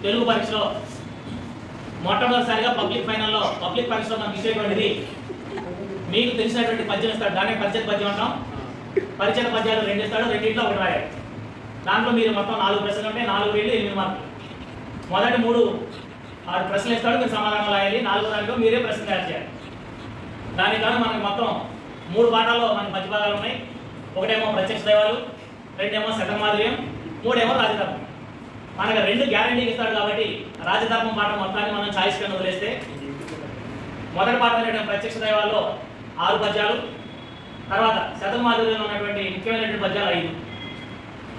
తెలుగు పరీక్షలో మొట్టమొదటిసారిగా పబ్లిక్ పరీక్షలో మనకి ఇచ్చేటువంటిది మీకు తెలిసినటువంటి పద్యం ఇస్తాడు. దాన్ని పరిచయ పద్యం అంటాం. పరిచయ పద్యాలు 2 ఇస్తాడు, రెండింటిలో ఒకటి రాయాలి. దాంట్లో మీరు మొత్తం 4 ప్రశ్నలు ఉంటే 4 వేలు 8 మార్కులు. మొదటి 3 6 ప్రశ్నలు ఇస్తాడు, మీరు సమాధానం రాయాలి. 4వ దాంట్లో మీరే ప్రశ్న తయారు చేయాలి. దానికి కానీ మనకి మొత్తం 3 పాఠాల్లో మనకి మధ్య భాగాలు ఉన్నాయి. ఒకటేమో ప్రత్యక్ష దైవాలు, 2 శతమాధుర్యం, 3 రాజధర్మం. మనకు 2 గ్యారంటీకి ఇస్తాడు కాబట్టి రాజధర్మం పాఠం మొత్తాన్ని మనం ఛాయిస్ కింద వదిలేస్తే మొదటి పాఠం ప్రత్యక్ష దైవాల్లో 6 పద్యాలు, తర్వాత శతమాధుర్యంలో ఉన్నటువంటి ముఖ్యమైనటువంటి పద్యాలు 5.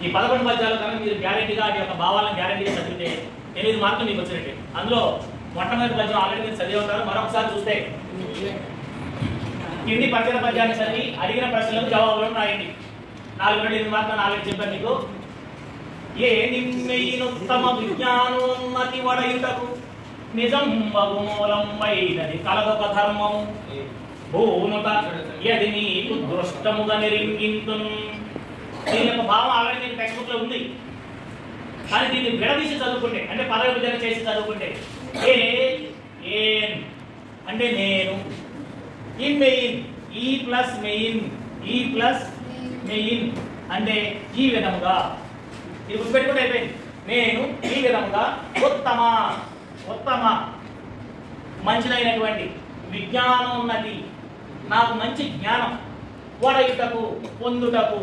ఈ 11 పద్యాలు కనుక మీరు గ్యారంటీగా వాటి యొక్క భావాలను గ్యారంటీగా చదివితే 8 మార్కులు మీకు వచ్చినట్టు. అందులో మొట్టమొదటి పద్యం ఆల్రెడీ మీరు చదివి ఉంటారు. మరొకసారి చూస్తే కింది పరిచయ పద్యాన్ని చదివి అడిగిన ప్రశ్నలకు జవాబులను రాయండి. 4 నుండి 8 మార్కులు 4 చెప్పాను మీకు. ఏ నిమ్మెయినుత్తమ విజ్ఞానోన్నతి వడయుటకు నిజం బహుమూలంబైనది కలదొక ధర్మము భూనుత యది నీకు దృష్టముగా నిరింగింతున్. దీని యొక్క భావం ఆల్రెడీ మీకు టెక్స్ట్ బుక్ లో ఉంది. కానీ దీన్ని విడదీసి చదువుకుంటే, అంటే పదవి విభజన చేసి చదువుకుంటే, ఏన్ అంటే నేను, ఇమ్మెయిన్ ఈ ప్లస్ మెయిన్ అంటే ఈ విధముగా. ఇది గుర్తుపెట్టుకుంటే అయిపోయింది. నేను ఈ విధముగా ఉత్తమ మంచిదైనటువంటి విజ్ఞానోన్నతి, నాకు మంచి జ్ఞానం, వడయుటకు పొందుటకు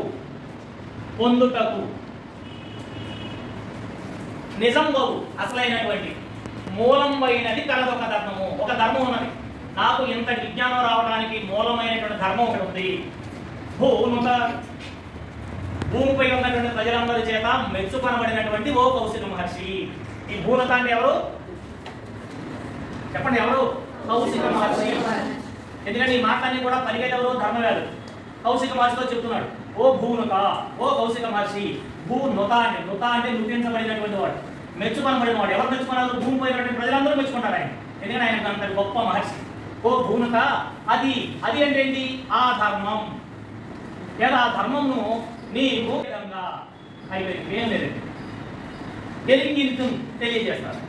నిజం బహు అసలైనటువంటి మూలంబైనది కలదొక ధర్మము. ఒక ధర్మం ఉన్నది. నాకు ఇంత విజ్ఞానం రావడానికి మూలమైనటువంటి ధర్మం ఒకటి ఉంది. భూనుత భూమిపై ఉన్నటువంటి ప్రజలందరి చేత మెచ్చుకొనబడినటువంటి ఓ కౌశిక మహర్షి. ఈ భూనత అంటే ఎవరు చెప్పండి? ఎవరు? కౌశిక మహర్షి. ఎందుకంటే ఈ మాటలన్నీ కూడా పలికేది ఎవరు? ధర్మవేదు. కౌశిక మహర్షితో చెప్తున్నాడు, ఓ భూనుత, ఓ కౌశిక మహర్షి. భూనుత అంటే నృతించబడినటువంటి వాడు, మెచ్చుకొనబడిన వాడు. ఎవరు మెచ్చుకున్నారు? భూమిపై ఉన్నటువంటి ప్రజలందరూ మెచ్చుకుంటారు ఆయన. ఎందుకంటే ఆయన అంత గొప్ప మహర్షి. ఓ భూనుత, అది అంటే ఏంటి? ఆ ధర్మం. లేదా ఆ ధర్మంను నీకు విధంగా అయిపోయింది. ఏం లేదు, తెలియజేస్తాను.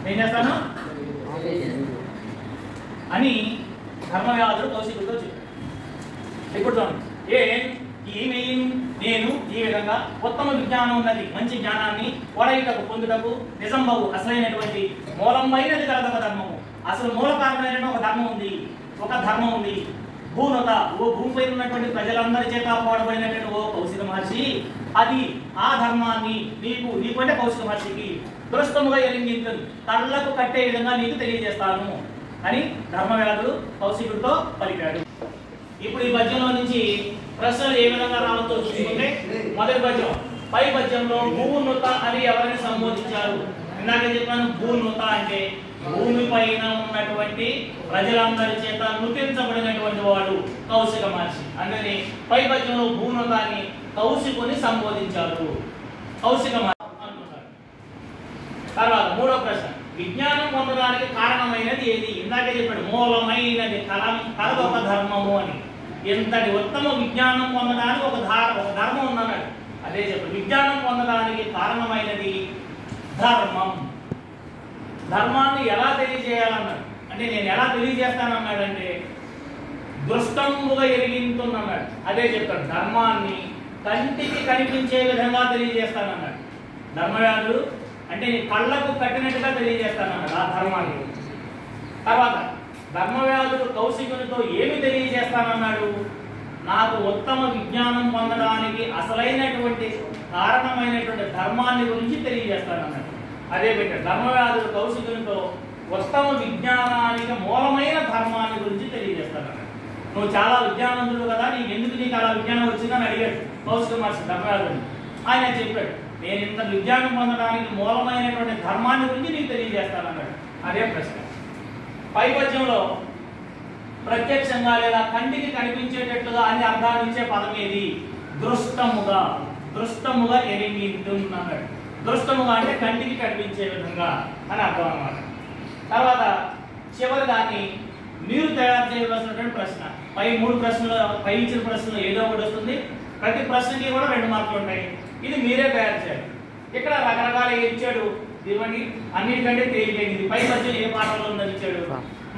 ఏం చేస్తాను అని ధర్మవ్యాధుడు కౌశికుడితో చెప్పాడు. ఇప్పుడు నేను ఈ విధంగా ఉత్తమ విజ్ఞానం ఉన్నది, మంచి జ్ఞానాన్ని వడయుటకు పొందుటకు నిజం బహు అసలైనటువంటి మూలమైనది కలదొక ధర్మము. అసలు మూల కారణమైన ఒక ధర్మం ఉంది. భూనత, ఓ భూమిపై ఉన్నటువంటి ప్రజలందరి చేత పోడబడినటువంటి ఓ కౌశిక మహర్షి, అది ఆ ధర్మాన్ని నీకు అంటే కౌశిక మహర్షికి దృష్టముగా ఎరింగించు, కళ్ళకు కట్టే విధంగా నీకు తెలియజేస్తాను అని ధర్మవ్యాధుడు కౌశికుడితో పలికాడు. ఇప్పుడు ఈ పద్యంలో నుంచి ప్రశ్నలు ఏ విధంగా రావచ్చో చూసుకుంటే, మొదటి పద్యం పై పద్యంలో భూనుత అని ఎవరిని సంబోధించారు? ఇందాక చెప్పాను, భూనుత అంటే భూమి పైన ఉన్నటువంటి ప్రజలందరి చేత నృతించబడినటువంటి వాడు కౌశిక మహర్షి. అందుకని పై పద్యంలో భూనుతాన్ని కౌశికుని సంబోధించారు. కౌశిక మహర్షి అనుకున్నారు. తర్వాత మూడో ప్రశ్న, విజ్ఞానం పొందడానికి కారణమైనది ఏది? ఇందాకే చెప్పాడు, మూలమైనది కలదొక ధర్మము అని. ఎంతటి ఉత్తమ విజ్ఞానం పొందడానికి ఒక ధర్మం ఉందన్నాడు. అదే చెప్పాడు, విజ్ఞానం పొందడానికి కారణమైనది ధర్మం. ధర్మాన్ని ఎలా తెలియజేయాలన్నాడు అంటే, నేను ఎలా తెలియజేస్తానన్నాడంటే దృష్టముగా ఎరిగింటున్నాడు. అదే చెప్తాడు, ధర్మాన్ని కంటికి కనిపించే విధంగా తెలియజేస్తానన్నాడు ధర్మవ్యాధుడు. అంటే నీ కళ్ళకు కట్టినట్టుగా తెలియజేస్తానన్నాడు ఆ ధర్మాన్ని. తర్వాత ధర్మవ్యాధుడు కౌశికునితో ఏమి తెలియజేస్తానన్నాడు? నాకు ఉత్తమ విజ్ఞానం పొందడానికి అసలైనటువంటి కారణమైనటువంటి ధర్మాన్ని గురించి తెలియజేస్తానన్నాడు. అదే పెట్టాడు, ధర్మవ్యాధుడు కౌశికునితో ఉత్తమ విజ్ఞానానికి మూలమైన ధర్మాన్ని గురించి తెలియజేస్తానన్నాడు. నువ్వు చాలా విజ్ఞానంతుడు కదా, నీకు అలా విజ్ఞానం వచ్చిందని అడిగాడు కౌశిక మహర్షి ధర్మవ్యాధుడిని. ఆయన చెప్పాడు, నేను ఇంత విజ్ఞానం పొందడానికి మూలమైనటువంటి ధర్మాన్ని గురించి నీకు తెలియజేస్తానన్నాడు. అదే ప్రశ్న. పై పద్యంలో ప్రత్యక్షంగా లేదా కంటికి కనిపించేటట్లుగా అన్ని అర్థాలు ఇచ్చే పదం ఏది? దృష్టముగా ఎరిగింటున్నాడు. దృష్టముగా అంటే కంటికి కనిపించే విధంగా అని అర్థం అన్నమాట. తర్వాత చివరి దాన్ని మీరు తయారు చేయవలసినటువంటి ప్రశ్న. పై 3 ప్రశ్నలు, పై ఇచ్చిన ప్రశ్నలు ఏదో ఒకటి వస్తుంది. ప్రతి ప్రశ్నకి కూడా 2 మార్కులు ఉంటాయి. ఇది మీరే తయారు చేయాలి. ఇక్కడ రకరకాల ఇచ్చాడు. ఇవ్వండి అన్నిటికంటే తేలికైంది పై పద్యం ఏ పాఠంలో ఉందని ఇచ్చాడు.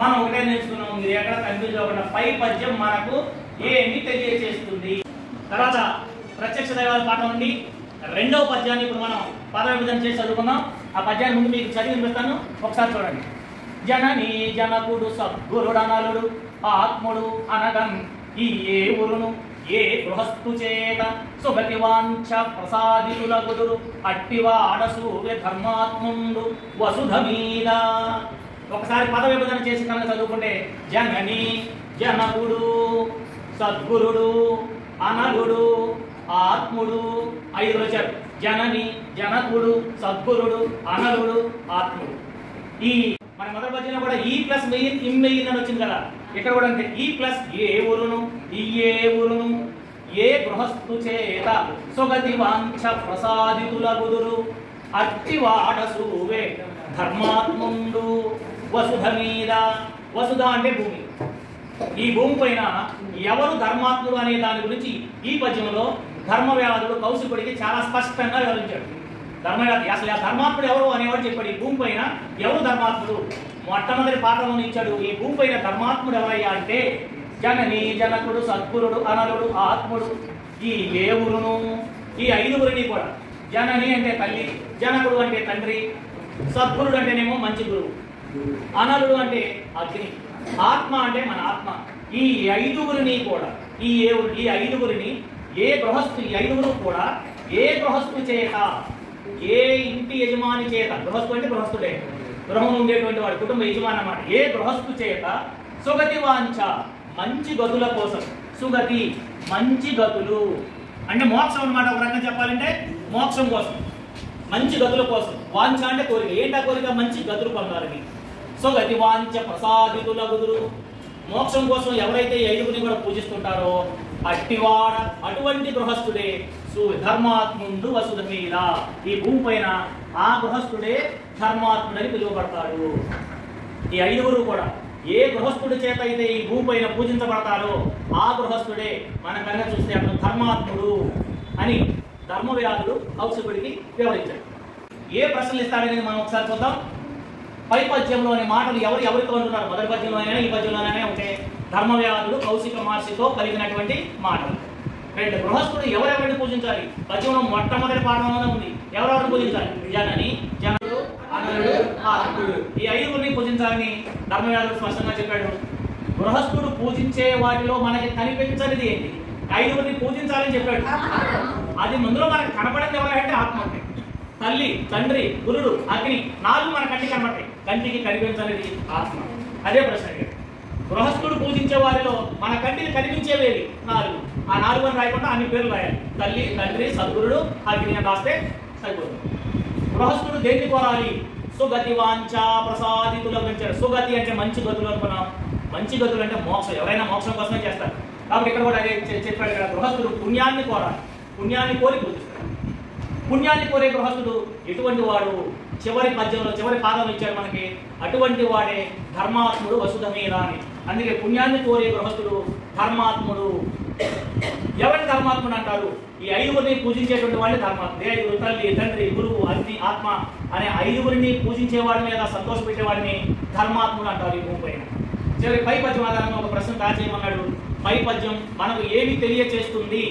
మనం ఒకటే నేర్చుకున్నాం, మీరు ఎక్కడ కన్ఫ్యూజ్ అవ్వకుండా పై పద్యం మనకు ఏమి తెలియజేస్తుంది. తర్వాత ప్రత్యక్ష దైవాల పాఠం నుండి రెండవ పద్యాన్ని ఇప్పుడు మనం పద విభజన చేసి చదువుకున్నాం. ఆ పద్యాన్ని ముందు మీకు చదివి వినిపిస్తాను, ఒకసారి చూడండి. జనని జనకుడు సద్గురుడనలుడు ఆత్ముడు అనగన్ ఈ ఏ ఊరును ఏ గృహస్థు చేత సుగతి వాంఛ ప్రసాదితుల గుదురు అట్టివాడసూర్య ధర్మాత్ముండు వసుధ మీద. ఒకసారి పద విభజన చేసి కనుక చదువుకుంటే జనని జనకుడు సద్గురుడు అనలుడు ఆత్ముడు 5 వచ్చారు. జనని జనకుడు సద్గురుడు అనలుడు ఆత్ముడు. ఈ మన మొదటి పద్యంలో కూడా ఈ ప్లస్ మెయిన్ ఇమ్ మెయిన్ అని వచ్చింది కదా, ఇక్కడ కూడా అంటే ఈ ప్లస్ ఏ ఊరును ఈ ఏ ఊరును ఏ గృహస్థు చేత సుగతి వాంఛ ప్రసాదితుల గుదురు అట్టివాడసూవే ధర్మాత్ముండు వసుధ మీద. వసుధ అంటే భూమి. ఈ భూమి పైన ఎవరు ధర్మాత్ముడు అనే దాని గురించి ఈ పద్యంలో ధర్మవ్యాధుడు కౌశికుడికి చాలా స్పష్టంగా వివరించాడు. ధర్మవ్యాధి అసలు ఆ ధర్మాత్ముడు ఎవరు అనేవాడు చెప్పాడు. ఈ భూమి పైన ఎవరు ధర్మాత్ముడు మొట్టమొదటి పాఠంలో ఇచ్చాడు. ఈ భూమి పైన ధర్మాత్ముడు ఎవరయ్యా అంటే జనని జనకుడు సద్గురుడు అనలుడు ఆత్ముడు ఈ ఏవురును. ఈ 5గురిని కూడా జనని అంటే తల్లి, జనకుడు అంటే తండ్రి, సద్గురుడు అంటేనేమో మంచి గురువు, అనలుడు అంటే అగ్ని, ఆత్మ అంటే మన ఆత్మ. ఈ 5గురిని కూడా ఈ 5గురిని ఏ గృహస్థు ఈ 5గురు కూడా ఏ గృహస్థు చేత ఏ ఇంటి యజమాని చేత, గృహస్థు అంటే గృహస్థుడే గృహం ఉండేటువంటి వాడు కుటుంబ యజమాని అన్నమాట. ఏ గృహస్థు చేత సుగతి వాంఛ మంచి గతుల కోసం, సుగతి మంచి గతులు అంటే మోక్షం అన్నమాట. ఒక రకంగా చెప్పాలంటే మోక్షం కోసం, మంచి గతుల కోసం. వాంఛ అంటే కోరిక, ఏంటా కోరిక? మంచి గతులు పొందాలని. సుగతి వాంఛ ప్రసాదితుల గుదురు, మోక్షం కోసం ఎవరైతే 5గురిని కూడా పూజిస్తుంటారో అట్టివాడ అటువంటి గృహస్థుడే ధర్మాత్ముండు వసుధ మీద. ఈ భూమి పైన ఆ గృహస్థుడే ధర్మాత్ముడని పిలువబడతాడు. ఈ 5గురు కూడా ఏ గృహస్థుడి చేత అయితే ఈ భూమి పైన పూజించబడతారో ఆ గృహస్థుడే మన కనుక చూస్తే అతను ధర్మాత్ముడు అని ధర్మవ్యాధుడు కౌశికుడికి వివరించాడు. ఏ ప్రశ్నలు ఇస్తాడనేది మనం ఒకసారి చూద్దాం. పై పద్యంలోని మాటలు ఎవరితో అంటున్నారు? మొదటి పద్యంలోనైనా ఈ పద్యంలోనైనా ఉంటే ధర్మవ్యాధుడు కౌశిక మహర్షితో కలిగినటువంటి మాటలు. 2 గృహస్థుడు ఎవరెవరిని పూజించాలి? పద్యంలో మొట్టమొదటి పాఠంలోనే ఉంది. ఎవరెవరిని పూజించాలి? జనని జనుడు అనలుడు ఆత్ముడు. ఈ 5గురిని పూజించాలని ధర్మవ్యాధుడు స్పష్టంగా చెప్పాడు. గృహస్థుడు పూజించే వాటిలో మనకి కనిపించనిది ఏంటి? 5గురిని పూజించాలని చెప్పాడు. అది ముందులో మనకి కనపడింది ఎవరంటే ఆత్మ అంటే తల్లి, తండ్రి, గురుడు, అగ్ని. 4 మన కంటికి కనబడతాయి, కంటికి కనిపించనిది ఆత్మ. అదే ప్రశ్న. గృహస్థుడు పూజించే వారిలో మన కంటికి కనిపించేవేవి 4. ఆ 4 అని రాయకుండా అన్ని పేర్లు రాయాలి. తల్లి, తండ్రి, సద్గురుడు, అగ్ని అని రాస్తే సరిపోతుంది. గృహస్థుడు దేన్ని కోరాలి? సుగతి వాంఛ ప్రసాదితుల పెంచాడు. సుగతి అంటే మంచి గతులు అనుకున్నాం. మంచి గతులు అంటే మోక్షం. ఎవరైనా మోక్షం కోసమే చేస్తారు. కాబట్టి ఇక్కడ కూడా అదే చెప్పాడు కదా, గృహస్థుడు పుణ్యాన్ని కోరాలి. పుణ్యాన్ని కోరి పూజిస్తాడు. పుణ్యాన్ని కోరే గృహస్థుడు ఎటువంటి వాడు? చివరి పద్యంలో చివరి పాదంలో ఇచ్చాడు మనకి. అటువంటి వాడే ధర్మాత్ముడు వసుధ మీద అని. అందుకే పుణ్యాన్ని కోరే గృహస్థుడు ధర్మాత్ముడు. ఎవరిని ధర్మాత్ముడు అంటారు? ఈ 5గురిని పూజించేటువంటి వాళ్ళని ధర్మాత్ముడు. 5 తల్లి, తండ్రి, గురువు, అగ్ని, ఆత్మ అనే 5గురిని పూజించేవాడిని లేదా సంతోషపెట్టేవాడిని ధర్మాత్ముడు అంటారు ఈ భూమి పైన. చివరి పై పద్యం ఆధారంగా ఒక ప్రశ్న తయారు చేయమన్నాడు. పై పద్యం మనకు ఏమి తెలియచేస్తుంది?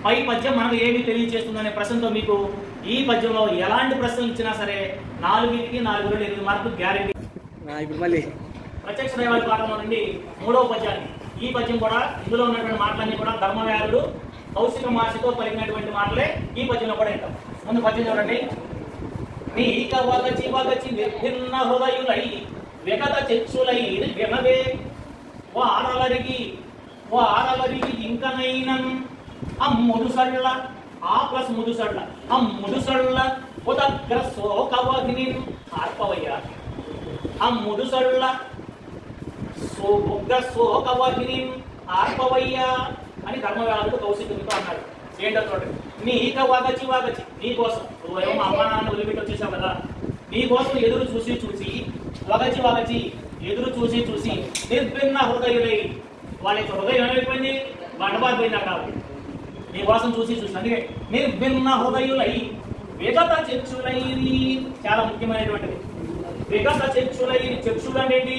పై పద్యం మనకు ఏమి తెలియచేస్తుంది అనే ప్రశ్నతో మీకు ఈ పద్యంలో ఎలాంటి ప్రశ్నలు ఇచ్చినా సరే 4కి 4 8 మార్కులు గ్యారెంటీ. ఇప్పుడు మళ్ళీ ప్రత్యక్ష దైవాల పాఠంలో నుండి 3వ పద్యాన్ని, ఈ పద్యం కూడా ఇందులో ఉన్నటువంటి మాటలన్నీ కూడా ధర్మవ్యాధుడు కౌశిక మహర్షితో పలికినటువంటి మాటలే ఈ పద్యంలో కూడా వింటాం. ముందు పద్యం చూడండి. నీక వగచి వగచి నిర్భిన్న హృదయులై విగత చెచ్చులై వినవే వారలరిగి ఇంకనైనన్ అమ్ముదుసళ్ళ ఆ ప్లస్ ముదుసళ్ళ అమ్ముదుసళ్ళ ఉదగ్ర శోకవహిని ఆర్పవయ్య. అమ్ముదుసళ్ళ ఉగ్ర శోకవహిని ఆర్పవయ్య అని ధర్మవ్యాధుడు కౌశికునితో అన్నాడు. ఏంటో చూడండి. నీక వగచి వగచి, నీ కోసం నువ్వేమో అమ్మ నాన్న వదిలిపెట్టి వచ్చేసావు కదా, నీ కోసం ఎదురు చూసి వగచి వగచి ఎదురు చూసి నిర్భిన్న హృదయులై, వాళ్ళ యొక్క హృదయం ఏమైపోయింది? బండబారిపోయింది. కాబట్టి నీ కోసం చూసి అందుకే నిర్భిన్న హృదయులై విగత చక్షులైరి చాలా ముఖ్యమైనటువంటిది. విగత చక్షులైరి, చక్షులు అంటే ఏంటి?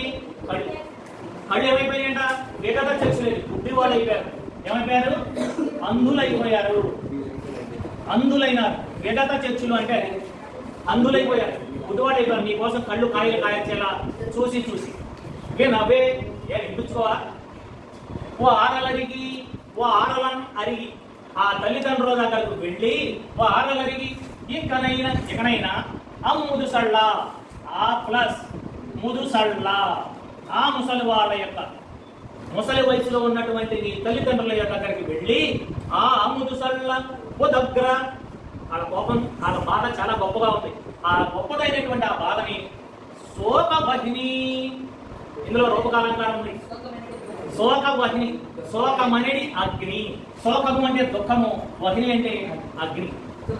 కళ్ళు. కళ్ళు ఏమైపోయాయంట? విగత చక్షులైరి, గుడ్డి వాళ్ళు అయిపోయారు. ఏమైపోయారు? అంధులైపోయారు. అంధులైనారు. విగత చక్షులు అంటే అంధులైపోయారు, గుడ్డివాడు అయిపోయారు. నీకోసం కళ్ళు కాయలు కాయచేలా చూసి చూసి నవ్వే వినిపించుకోవా? ఓ ఆరలరిగి, ఓ ఆరలను అరిగి ఆ తల్లిదండ్రుల దగ్గరకు వెళ్ళి, ఓ ఆరలరిగి ఇకనైనా ముదుసళ్ళ, ఆ ప్లస్ ముదుసళ్ళ, ఆ ముసలి వాళ్ళ యొక్క ముసలి వయసులో ఉన్నటువంటి నీ తల్లిదండ్రుల యొక్క దగ్గరికి వెళ్ళి, ఆ ముదుసళ్ళ ఓ దగ్గర వాళ్ళ కోపం, వాళ్ళ బాధ చాలా గొప్పగా ఉంది. ఆ గొప్పదైనటువంటి ఆ బాధని శోక వహిని, ఇందులో రూపకాలంకారం ఉంది. శోక వహిని, శోకమనేది అగ్ని. శోకము అంటే దుఃఖము, వహిని అంటే అగ్ని.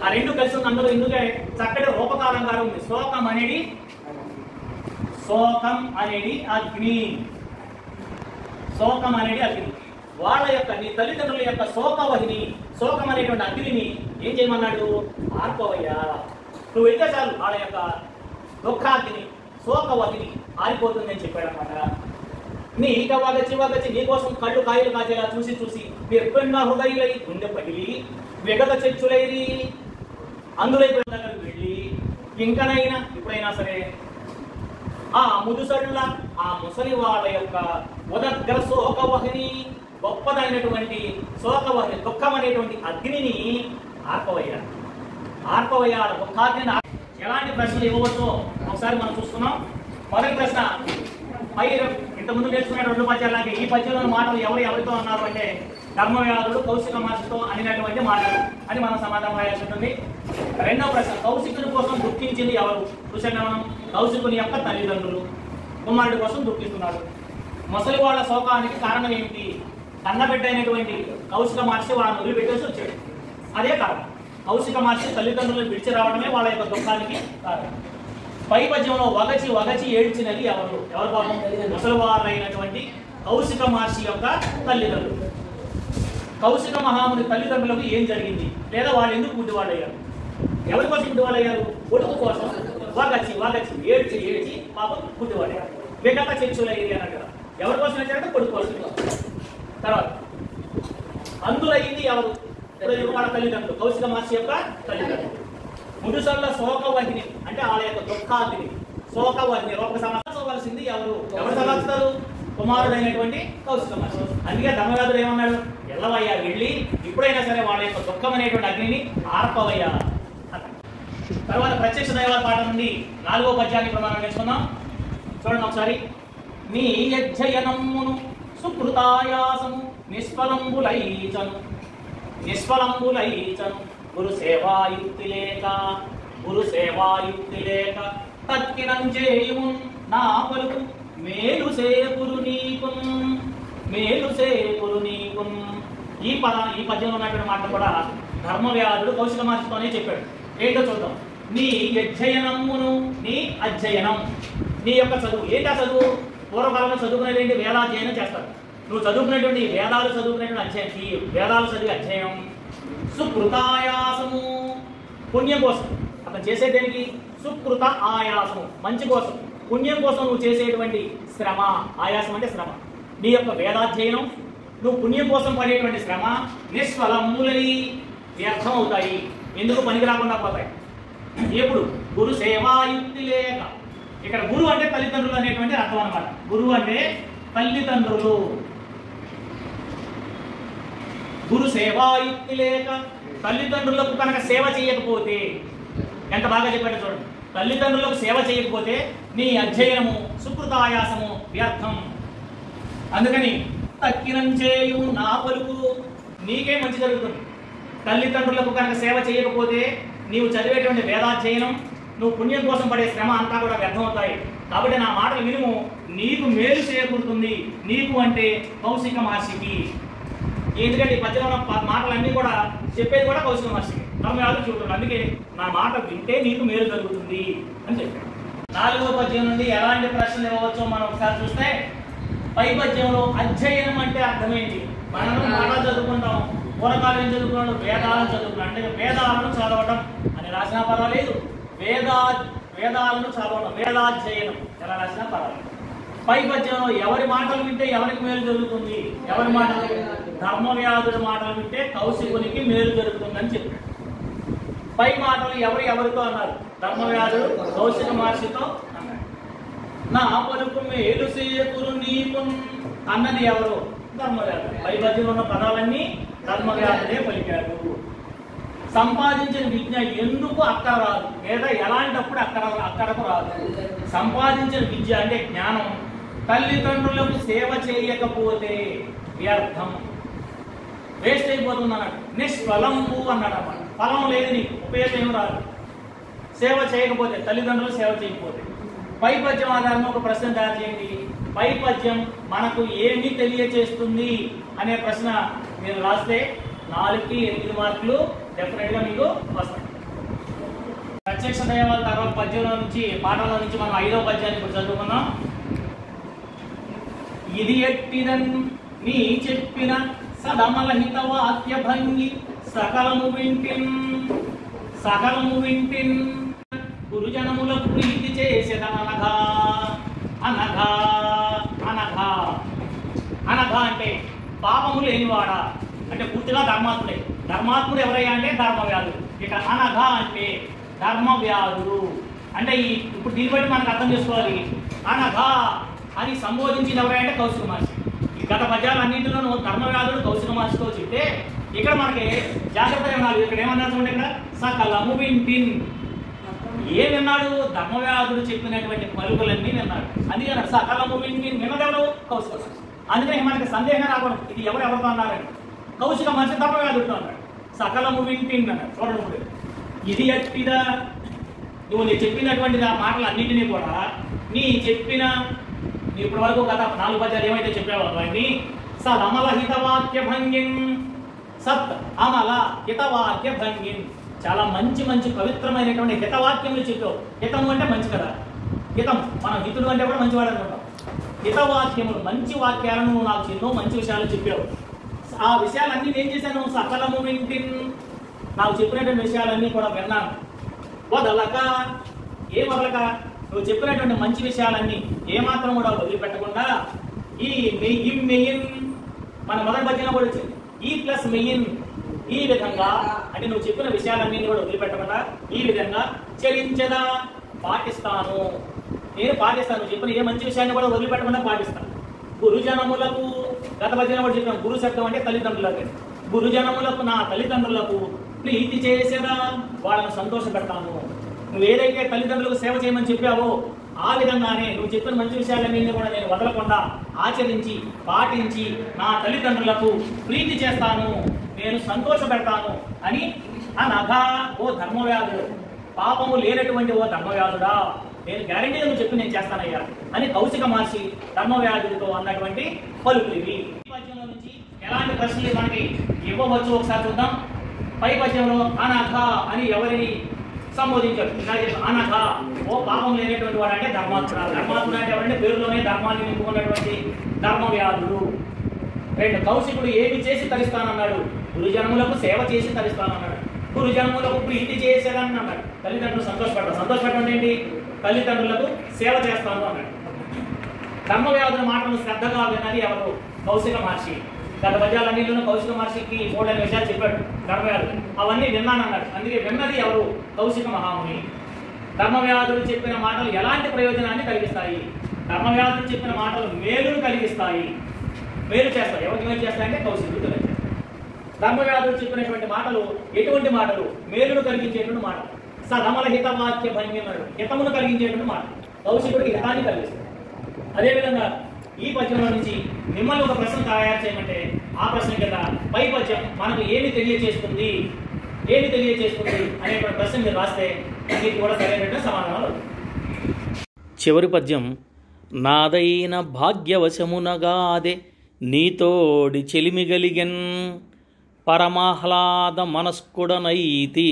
ఆ రెండు కలిసి ఉంది. అందులో ఎందుకే చక్కటి రూపకాలంకారం ఉంది. శోకం అనేది అగ్ని. శోకం అనేది అగ్ని. వాళ్ళ యొక్క నీ తల్లిదండ్రుల యొక్క శోకవహిని, శోకం అనేటువంటి అగ్నిని ఏం చేయమన్నాడు? ఆర్పవయ్యా. నువ్వు వెళ్తే చాలు వాళ్ళ యొక్క దుఃఖాగ్ని, శోకవహిని ఆరిపోతుంది అని చెప్పాడు అనమాట. నీ ఇక వగచి నీకోసం కళ్ళు కాయలు కాచేలా చూసి చూసి నిర్బంధ హృదయులై గుండె పగిలి విగత చక్షులైరి అందులైపోయిన దగ్గరకు వెళ్ళి, ఇంకనైనా ఇప్పుడైనా సరే ఆ ముదుసళ్ళ, ఆ ముసలి వాళ్ళ యొక్క ఉదగ్ర శోకవహిని, గొప్పదైనటువంటి శోకవహిని, దుఃఖం అనేటువంటి అగ్నిని ఆర్పవయ్యా. ఆర్పవయ్యా దుఃఖాగ్ని. ఎలాంటి ప్రశ్నలు ఇవ్వవచ్చో ఒకసారి మనం చూస్తున్నాం. మొదటి ప్రశ్న, ఇంతకుముందు నేర్చుకునే రెండు పద్యాలకి ఈ పద్యంలోని మాటలు ఎవరితో అన్నారు అంటే ధర్మవ్యాధుడు కౌశిక మహర్షితో అనినటువంటి మాటలు అని మనం సమాధానం రాయాల్సి ఉంటుంది. రెండవ ప్రశ్న, కౌశికుని కోసం దుఃఖించింది ఎవరు? చూసాక మనం కౌశికుని యొక్క తల్లిదండ్రులు కుమారుడి కోసం దుఃఖిస్తున్నాడు. ముసలి వాళ్ళ శోకానికి కారణం ఏమిటి? కన్నబిడ్డ అయినటువంటి కౌశిక మహర్షి వాళ్ళని వదిలిపెట్టేసి వచ్చాడు. అదే కారణం. కౌశిక మహర్షి తల్లిదండ్రులను విడిచి రావడమే వాళ్ళ యొక్క దుఃఖానికి కారణం. పై పద్యంలో వగచి ఏడ్చినది ఎవరు? ఎవరు పాపం? ముసలివారైనటువంటి కౌశిక మహర్షి యొక్క తల్లిదండ్రులు. కౌశిక మహాముని తల్లిదండ్రులకు ఏం జరిగింది? లేదా వాళ్ళు ఎందుకు గుడ్డివాళ్ళు అయ్యారు? ఎవరి కోసం గుడ్డివాళ్ళు అయ్యారు? కొడుకు కోసం వగచి ఏడ్చి పాపం గుడ్డివాడయ్యారు. విగత చక్షులైరి అన్నారు కదా. ఎవరి కోసం వచ్చారంటే కొడుకు కోసం. తర్వాత అందులయ్యింది ఎవరు? వాళ్ళ తల్లిదండ్రులు, కౌశిక మహర్షి యొక్క తల్లిదండ్రులు. ముదుసళ్ళ శోకవహిని అంటే వాళ్ళ యొక్క దుఃఖాగ్ని, శోకవహిని రూపక సమాచాల్సింది ఎవరు? ఎవరు సమాచారు? కుమారుడైనటువంటి కౌశిక మహర్షి. అందుకే ధర్మవ్యాధుడు ఏమన్నాడు? ఎల్లవయ్యా వెళ్ళి ఇప్పుడైనా సరే వాళ్ళ యొక్క దుఃఖం అనేటువంటి అగ్నిని ఆర్పవయ్యా. తర్వాత ప్రత్యక్ష దైవాల పాట నుండి 4వ పద్యాన్ని ప్రమాణం నేర్చుకుందాం. చూడండి ఒకసారి. నీ యజ్జయనమ్మును సుకృతాయాసము నిష్ఫలంబులైచను గురు సేవాయుక్తి లేక తక్కినం చేయుము నా పలుకు మేలు సేపురు నీకు. ఈ పద్యంలో ఉన్నటువంటి మాట కూడా ధర్మవ్యాధుడు కౌశిక మహర్షితోనే చెప్పాడు. ఏంటో చూద్దాం. నీ యజ్జయనమ్మును, నీ అధ్యయనం, నీ యొక్క చదువు. ఏంటి ఆ చదువు? పూర్వకాలంలో చదువుకునేటువంటి వేదాధ్యయనం చేస్తారు. నువ్వు చదువుకునేటువంటి వేదాలు చదువుకునేటువంటి అధ్యయనం, ఈ వేదాలు చదివే అధ్యయనం. సుకృతాయాసము, పుణ్యం కోసం. అతను చేసేదేనికి సుకృత ఆయాసము, మంచి కోసం, పుణ్యం కోసం నువ్వు చేసేటువంటి శ్రమ. ఆయాసం అంటే శ్రమ. నీ యొక్క వేదాధ్యయనం, నువ్వు పుణ్యం కోసం పడేటువంటి శ్రమ నిష్ఫలములై వ్యర్థం అవుతాయి. ఎందుకు? పనికి రాకుండా పోతాయి. ఎప్పుడు? గురు సేవాయుక్తి లేక. ఇక్కడ గురు అంటే తల్లిదండ్రులు అనేటువంటి అర్థం అనమాట. గురువు అంటే తల్లిదండ్రులు. గురు సేవాయుక్తి లేక, తల్లిదండ్రులకు కనుక సేవ చేయకపోతే, ఎంత బాగా చెప్పాడు చూడండి. తల్లిదండ్రులకు సేవ చేయకపోతే నీ అధ్యయనము సుకృతాయాసము వ్యర్థం. అందుకని తక్కినం చేయు నా పలుకు, నీకే మంచి జరుగుతుంది. తల్లిదండ్రులకు కనుక సేవ చేయకపోతే నీవు చదివేటువంటి వేదాధ్యయనం, నువ్వు పుణ్యం కోసం పడే శ్రమ అంతా కూడా వ్యర్థమవుతాయి. కాబట్టి నా మాటలు వినుము, నీకు మేలు చేకూరుతుంది. నీకు అంటే కౌశిక మహర్షికి. ఎందుకంటే ఈ పద్యంలో మాటలన్నీ కూడా చెప్పేది కూడా కౌశిక మహర్షికి. ధర్మవ్యాధుడు చూడండి. అందుకే నా మాట వింటే నీకు మేలు జరుగుతుంది అని చెప్పాడు. 4వ పద్యం నుండి ఎలాంటి ప్రశ్నలు ఇవ్వవచ్చో మనం ఒకసారి చూస్తే, పై పద్యంలో అధ్యయనం అంటే అర్థమేంటి? మనం పాఠాలు చదువుకుంటాం, పూర్వకాలం ఏం చదువుకున్నాడు? వేదాలను చదువుకున్నాడు. అంటే వేదాలను చదవటం అని రాసిన పర్వాలేదు, వేదాలను చదవడం, వేదాధ్యయనం ఎలా రాసినా పర్వాలేదు. పై పద్యంలో ఎవరి మాటలు వింటే ఎవరికి మేలు జరుగుతుంది, ఎవరి మాటలు, ధర్మవ్యాధుడి మాటలు వింటే కౌశికునికి మేలు జరుగుతుందని చెప్పాడు. పై మాటలు ఎవరితో అన్నారు, ధర్మవ్యాధుడు కౌశిక మహర్షితో అన్నాడు. నా పలుకు మేలు సేకురు నీకు అన్నది ఎవరు, ధర్మవ్యాధుడు. పై పద్యంలో ఉన్న పదాలన్నీ ధర్మవ్యాధుడే పలికాడు. సంపాదించిన విద్య ఎందుకు అక్కడ రాదు, లేదా ఎలాంటప్పుడు అక్కడకు రాదు. సంపాదించిన విద్య అంటే జ్ఞానం తల్లిదండ్రులకు సేవ చేయకపోతే వ్యర్థం, వేస్ట్ అయిపోతుంది అన్నాడు. నిష్ఫలంబు అన్నాడు అన్నమాట. ఫలం లేదు, నీకు ఉపయోగం రాదు సేవ చేయకపోతే, తల్లిదండ్రులు సేవ చేయకపోతే. పై పద్యం ఆధారంగా ఒక ప్రశ్న తయారు చేయండి. పై పద్యం మనకు ఏమి తెలియచేస్తుంది అనే ప్రశ్న మీరు రాస్తే 4కి 8 మార్కులు డెఫినెట్గా మీకు వస్తాయి. ప్రత్యక్ష దైవాల తర్వాత పద్యంలో నుంచి, పాఠంలో నుంచి మనం 5వ పద్యాన్ని ఇప్పుడు చదువుకున్నాం. ఇది ఎట్టిదన్ నీ చెప్పిన సదమలహిత వాక్య భంగి సకలము వింటిన్ గురుజనములకు ప్రీతి చేసేదనగా. అనగా అంటే పాపము లేనివాడా అంటే పూర్తిగా ధర్మాత్ముడే. ధర్మాత్ముడు ఎవరయ్యా అంటే ధర్మవ్యాధుడు. ఇక అనగా అంటే ధర్మవ్యాధుడు అంటే ఇప్పుడు దీన్ని బట్టి మనకు అర్థం చేసుకోవాలి. అనగా అని సంబోధించిన ఎవరంటే కౌశిక మహర్షి. ఈ గత పద్యాలన్నింటిలోనూ ధర్మవ్యాధుడు కౌశిక మహర్షితో చెప్తే ఇక్కడ మనకి జాగ్రత్తగా వినాలి. ఇక్కడ ఏమన్నారు చూడండి, ఇక్కడ సకలము వింటిన్. ఏం విన్నాడు, ధర్మవ్యాధుడు చెప్పినటువంటి పలుకులన్నీ విన్నాడు. అందుకని సకలము వింటిన్ విన్నదెవడు, కౌశిక మహర్షి. అందుకని మనకి సందేహం రాకూడదు ఇది ఎవరెవరితో అన్నారని. కౌశిక మహర్షి ధర్మవ్యాధుడితో అన్నాడు. సకలము వింటిన్ అన్నాడు. చూడండి, ఇది ఎట్టిదా నువ్వు నీ చెప్పినటువంటి మాటలు అన్నింటినీ కూడా ఇప్పటి వరకు గత 4 పద్యాలు ఏమైతే చెప్పావో అవన్నీ సదమల హితవాక్య భంగిన్, సత్ అమల హితవాక్య భంగిన్, చాలా మంచి పవిత్రమైనటువంటి హితవాక్యములు చెప్పావు. హితము అంటే మంచి కదా, హితం మనం హితుడు అంటే కూడా మంచివాడు అనుకుంటాం. హితవాక్యములు మంచి వాక్యాలను నువ్వు నాకు ఎన్నో మంచి విషయాలు చెప్పావు. ఆ విషయాలన్నీ ఏం చేశాను, సకలము వింటిన్, నాకు చెప్పినటువంటి విషయాలన్నీ కూడా విన్నాను. వదలక ఏ వదలక నువ్వు చెప్పినటువంటి మంచి విషయాలన్నీ ఏమాత్రం కూడా వదిలిపెట్టకుండా ఈ మెయిన్ మన మొదటి పద్యంలో కూడా వచ్చింది. ఈ ప్లస్ మెయిన్ ఈ విధంగా అంటే నువ్వు చెప్పిన విషయాలన్నీ కూడా వదిలిపెట్టకుండా ఈ విధంగా చరించదా పాటిస్తాను, నేను పాటిస్తాను. నువ్వు చెప్పిన ఏ మంచి విషయాన్ని కూడా వదిలిపెట్టకుండా పాటిస్తాను. గురుజనములకు గత పద్యంలో కూడా చెప్పాను. గురు శబ్దం అంటే తల్లిదండ్రులకి. గురుజనములకు నా తల్లిదండ్రులకు ప్రీతి చేసేదా వాళ్ళని సంతోష పెడతాను. నువ్వు ఏదైతే తల్లిదండ్రులకు సేవ చేయమని చెప్పావో ఆ విధంగానే నువ్వు చెప్పిన మంచి విషయాలన్నీ కూడా నేను వదలకుండా ఆచరించి పాటించి నా తల్లిదండ్రులకు ప్రీతి చేస్తాను, నేను సంతోష పెడతాను అని అనగా ఓ ధర్మవ్యాధుడు, పాపము లేనటువంటి ఓ ధర్మవ్యాధుడా, నేను గ్యారెంటీగా నువ్వు చెప్పి నేను చేస్తానయ్యా అని కౌశిక మహర్షి ధర్మవ్యాధుడితో అన్నటువంటి పలుకులు ఇవి. ఈ పద్యంలో నుంచి ఎలాంటి ప్రశ్నలు మనకి ఇవ్వవచ్చు ఒకసారి చూద్దాం. పై పద్యంలో అనఘ అని ఎవరిని సంబోధించాడు? అనఘ ఓ పాపం లేనటువంటి వాడు అంటే ధర్మాత్ముడు. ధర్మాత్ముడు అంటే ఎవరంటే పేరులోనే ధర్మాన్ని నింపుకున్నటువంటి ధర్మవ్యాధుడు. 2 కౌశికుడు ఏమి చేసి తరిస్తానన్నాడు? గురుజనములకు సేవ చేసి తరిస్తానన్నాడు. గురుజనములకు ప్రీతి చేసేదని అన్నాడు. తల్లిదండ్రులు సంతోషపెట్టడం ఏంటి? తల్లిదండ్రులకు సేవ చేస్తాను అన్నాడు. ధర్మవ్యాధుల మాటలు శ్రద్ధగా విన్నది ఎవరు? కౌశిక మహర్షి. గత పద్యాలన్నింటిలో కౌశిక మహర్షికి 3 విషయాలు చెప్పాడు ధర్మవ్యాధుడు. అవన్నీ విన్నానన్నాడు. అందుకే విన్నది ఎవరు? కౌశిక మహాముని. ధర్మవ్యాధులు చెప్పిన మాటలు ఎలాంటి ప్రయోజనాన్ని కలిగిస్తాయి? ధర్మవ్యాధులు చెప్పిన మాటలు మేలును కలిగిస్తాయి, మేలు చేస్తాయి. ఎవరికి మేలు చేస్తాయంటే కౌశికుడు కలిగిస్తాయి. ధర్మవ్యాధులు చెప్పినటువంటి మాటలు ఎటువంటి మాటలు? మేలును కలిగించేటువంటి మాటలు. సదమల హితవాక్య భంగిమడు, హితమును కలిగించేటువంటి మాట. కౌశికుడికి హితాన్ని కలిగిస్తాయి. అదేవిధంగా ఈ పద్యంలో నుంచి మిమ్మల్ని ఒక ప్రశ్న తయారు చేయమంటే ఆ ప్రశ్న కింద పై పద్యం మనకు ఏమి తెలియచేస్తుంది అనేటువంటి ప్రశ్న మీరు రాస్తే మీకు కూడా సరైనటువంటి సమాధానాలు. చివరి పద్యం నాదైన భాగ్యవశమునగాదే నీతోడి చెలిమిగలిగెన్ పరమాహ్లాద మనస్కుడనైతి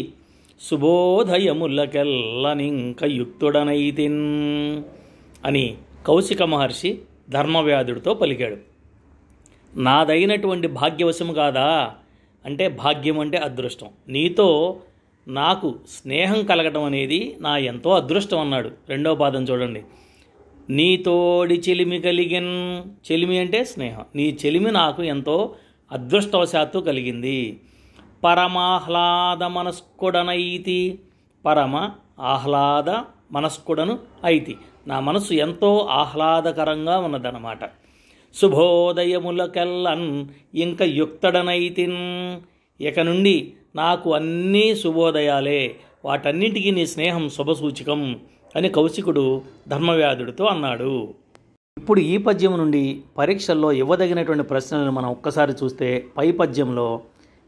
శుభోదయములకెల్లనింక యుక్తుడనైతిన్ అని కౌశిక మహర్షి ధర్మవ్యాధుడితో పలికాడు. నాదైనటువంటి భాగ్యవశము కాదా అంటే భాగ్యం అంటే అదృష్టం. నీతో నాకు స్నేహం కలగటం అనేది నా ఎంతో అదృష్టం అన్నాడు. రెండవ పాదం చూడండి. నీతోడి చెలిమి కలిగిన్, చెలిమి అంటే స్నేహం, నీ చెలిమి నాకు ఎంతో అదృష్టవశాత్తు కలిగింది. పరమాహ్లాద మనస్కుడనైతి, పరమ ఆహ్లాద మనస్కుడను ఐతి, నా మనస్సు ఎంతో ఆహ్లాదకరంగా ఉన్నదన్నమాట. శుభోదయములకెల్లన్ ఇంక యుక్తడనైతిన్, ఇక నుండి నాకు అన్నీ శుభోదయాలే, వాటన్నింటికీ నీ స్నేహం శుభసూచకం అని కౌశికుడు ధర్మవ్యాధుడితో అన్నాడు. ఇప్పుడు ఈ పద్యం నుండి పరీక్షల్లో ఇవ్వదగినటువంటి ప్రశ్నలను మనం ఒక్కసారి చూస్తే, పై పద్యంలో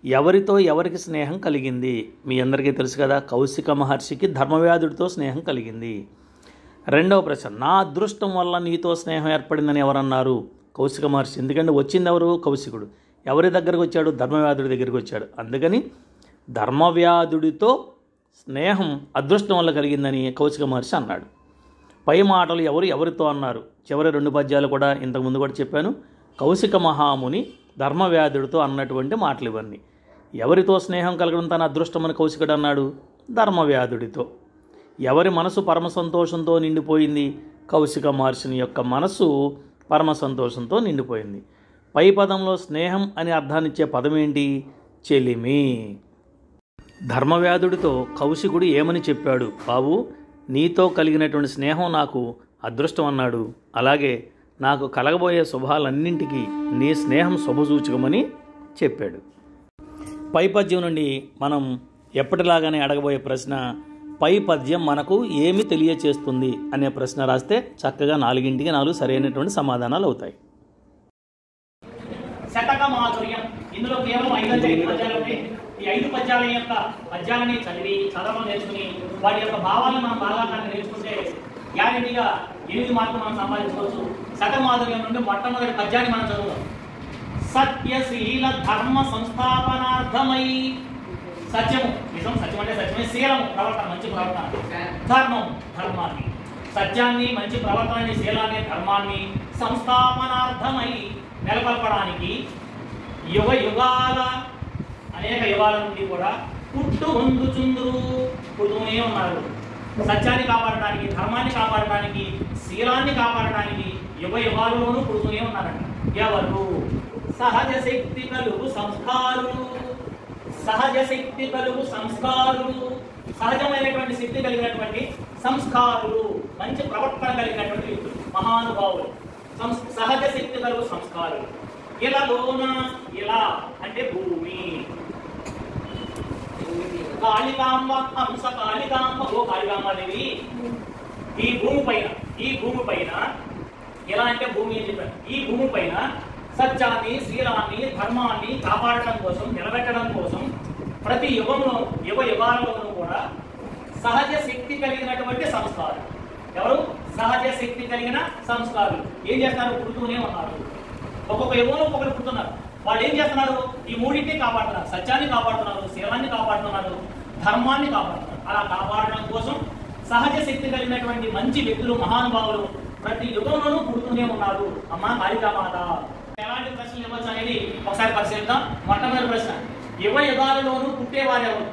ఎవరితో ఎవరికి స్నేహం కలిగింది? మీ అందరికీ తెలుసు కదా, కౌశిక మహర్షికి ధర్మవ్యాధుడితో స్నేహం కలిగింది. రెండవ ప్రశ్న, నా అదృష్టం వల్ల నీతో స్నేహం ఏర్పడిందని ఎవరన్నారు? కౌశిక మహర్షి. ఎందుకంటే వచ్చింది ఎవరు? కౌశికుడు. ఎవరి దగ్గరికి వచ్చాడు? ధర్మవ్యాధుడి దగ్గరికి వచ్చాడు. అందుకని ధర్మవ్యాధుడితో స్నేహం అదృష్టం వల్ల కలిగిందని కౌశిక మహర్షి అన్నాడు. పై మాటలు ఎవరితో అన్నారు? చివరి 2 పద్యాలు కూడా ఇంతకుముందు కూడా చెప్పాను. కౌశిక మహాముని ధర్మవ్యాధుడితో అన్నటువంటి మాటలు ఇవన్నీ. ఎవరితో స్నేహం కలగడం తన అదృష్టమని కౌశికుడు అన్నాడు? ధర్మవ్యాధుడితో. ఎవరి మనసు పరమ సంతోషంతో నిండిపోయింది? కౌశిక మహర్షిని యొక్క మనసు పరమ సంతోషంతో నిండిపోయింది. పై పదంలో స్నేహం అని అర్థాన్నిచ్చే పదం ఏంటి? చెలిమి. ధర్మవ్యాధుడితో కౌశికుడు ఏమని చెప్పాడు? బాబు, నీతో కలిగినటువంటి స్నేహం నాకు అదృష్టం అన్నాడు. అలాగే నాకు కలగబోయే శుభాలన్నింటికీ నీ స్నేహం శుభసూచకమని చెప్పాడు. పై పద్యం నుండి మనం ఎప్పటిలాగానే అడగబోయే ప్రశ్న, పై పద్యం మనకు ఏమి తెలియచేస్తుంది అనే ప్రశ్న రాస్తే చక్కగా 4కి 4 సరైనటువంటి సమాధానాలు అవుతాయి. శతక మాధుర్యం, ఇందులో కేవలం 5 పద్యాలు ఉంటాయి. ఈ 5 పద్యాల యొక్క పద్యాలని చదవడం నేర్చుకుని వాటి యొక్క భావాలను మనం బాగా నేర్చుకుంటే గ్యారెంటీగా 8 మార్కులు మనం సంపాదించుకోవచ్చు. శతక మాధుర్యం నుండి మొట్టమొదటి పద్యాన్ని మనం చదువుతాం. సత్యశీల ధర్మ సంస్థాపనార్థమై, సత్యము నిజం, సత్యం అంటే సత్యమే, శీలము ప్రవర్తన, మంచి ప్రవర్తన, ధర్మం ధర్మాన్ని, సత్యాన్ని, మంచి ప్రవర్తనని, శీలాన్ని, ధర్మాన్ని సంస్థాపనార్థమై నెలకొల్పడానికి యుగ యుగాల, అనేక యుగాల నుండి కూడా పుడుతూనే ఉన్నారు. సత్యాన్ని కాపాడటానికి, ధర్మాన్ని కాపాడటానికి, శీలాన్ని కాపాడటానికి యుగ యుగాలలోనూ పుడుతూనే ఉన్నారంట. ఎవరు? సహజ శక్తి కలుగు సంస్కారులు, సహజ శక్తి కలుగు సంస్కారులు, సహజమైనటువంటి శక్తి కలిగినటువంటి సంస్కారులు, మంచి ప్రవర్తన కలిగినటువంటి మహానుభావులు, సహజ శక్తి కలుగు సంస్కారులు. ఇలాలోన, ఇలా అంటే భూమి, కాళికాంబ హంస కాళికాంబ, ఓ కాళికాంబాదేవి, ఈ భూమి పైన ఎలా అంటే భూమి అని చెప్పారు. ఈ భూమి పైన సత్యాన్ని, శీలాన్ని, ధర్మాన్ని కాపాడటం కోసం, నిలబెట్టడం కోసం ప్రతి యుగాలలోనూ కూడా సహజ శక్తి కలిగినటువంటి సంస్కారాలు. ఎవరు? సహజ శక్తి కలిగిన సంస్కారాలు ఏం చేస్తారు? పుడుతూనే ఉన్నారు. ఒక్కొక్క యుగంలో ఒక్కొక్కరు పుడుతున్నారు. వాళ్ళు ఏం చేస్తున్నారు? ఈ మూడింటిని కాపాడుతున్నారు. సత్యాన్ని కాపాడుతున్నారు, శీలాన్ని కాపాడుతున్నారు, ధర్మాన్ని కాపాడుతున్నారు. అలా కాపాడడం కోసం సహజ శక్తి కలిగినటువంటి మంచి వ్యక్తులు, మహానుభావులు ప్రతి యుగంలోనూ పుడుతూనే ఉన్నారు. అమ్మ కాళికామాత. ఎలాంటి ప్రశ్నలు ఇవ్వచ్చు అనేది ఒకసారి పరిశీలిద్దాం. మొట్టమొదటి ప్రశ్న, యుగ యుగాలలోనూ పుట్టేవారు ఎవరు?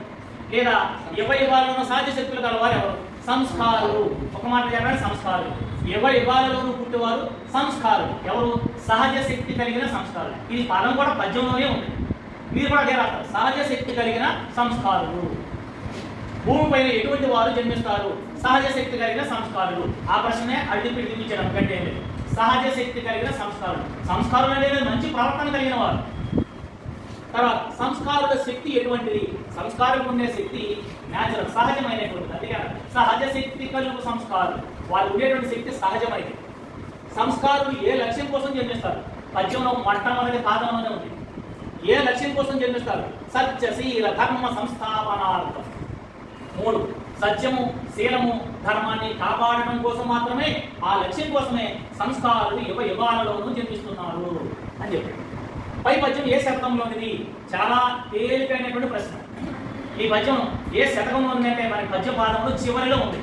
లేదా యుగ యుగాలలోనూ సహజ శక్తులు గలవారు ఎవరు? సంస్కారులు. ఒక మాట చెప్పండి, సంస్కారులు. యుగ యుగాలలోనూ పుట్టేవారు సంస్కారులు. ఎవరు? సహజ శక్తి కలిగిన సంస్కారులు. ఇది పదం కూడా పద్యంలోనే ఉంది. మీరు కూడా అదే రాస్తారు, సహజ శక్తి కలిగిన సంస్కారులు. భూమి పైన ఎటువంటి వారు జన్మిస్తారు? సహజ శక్తి కలిగిన సంస్కారులు. ఆ ప్రశ్నే అడిగి పిడిపించడం కంటే సహజ శక్తి కలిగిన సంస్కారులు. సంస్కారులు అనేది మంచి ప్రవర్తన కలిగిన వారు. తర్వాత సంస్కారుల శక్తి ఎటువంటిది? సంస్కారం ఉండే శక్తి న్యాచురల్, సహజమైనటువంటిది. అందుకే సహజ శక్తి కలుగు సంస్కారులు. వాళ్ళు ఉండేటువంటి శక్తి సహజమైనది. సంస్కారులు ఏ లక్ష్యం కోసం జన్మిస్తారు? పద్యంలో మొట్టమొదటి పాదంలోనే ఉంది. ఏ లక్ష్యం కోసం జన్మిస్తారు? సత్యశీల ధర్మ సంస్థాపనార్థం. 3 సత్యము, శీలము, ధర్మాన్ని కాపాడడం కోసం మాత్రమే, ఆ లక్ష్యం కోసమే సంస్కారులు యుగ యుగాలలోనూ జన్మిస్తున్నారు అని చెప్పారు. పై పద్యం ఏ శతకంలోనిది? చాలా తేలికైనటువంటి ప్రశ్న. ఈ పద్యం ఏ శతకంలో ఉందంటే మనకి పద్య పాదంలో చివరిలో ఉంది.